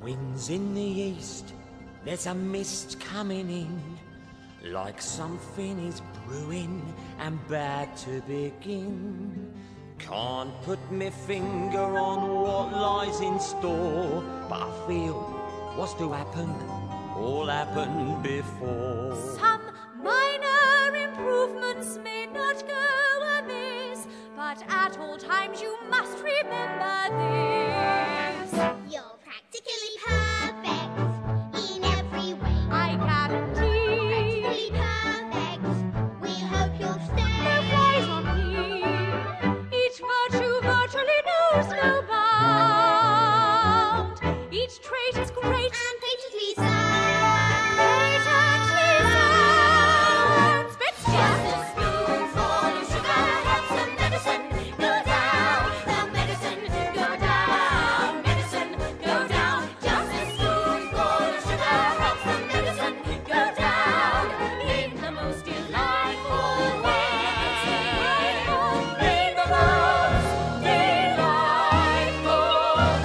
Wind's in the east, there's a mist coming in, like something is brewing and bad to begin. Can't put my finger on what lies in store, but I feel what's to happen all happened before. Some minor improvements may not go amiss, but at all times you must remember this. You're practically perfect in every way. I guarantee. Practically perfect. We hope you'll stay. No flies on me. Each virtue virtually knows no bound. Each trait is great And patiently Patently sounds. Bits just a spoonful of sugar helps the medicine go down. The medicine go down. Medicine go down. Just a spoonful of sugar helps the medicine go down. In the most delightful way. In the most delightful way.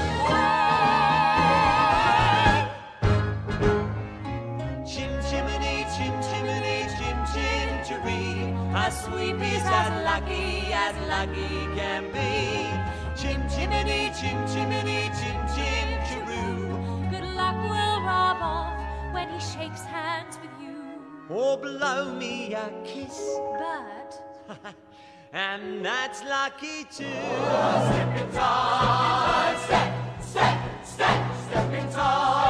Chim chimney, chim chimney, chim chim chiree. As sweet is as lucky can be. Chim chimney, chim chimney, chim chim chiroo. good luck will rub off when he shakes hands with you. Or blow me a kiss, Bert, and that's lucky too. Stepping time.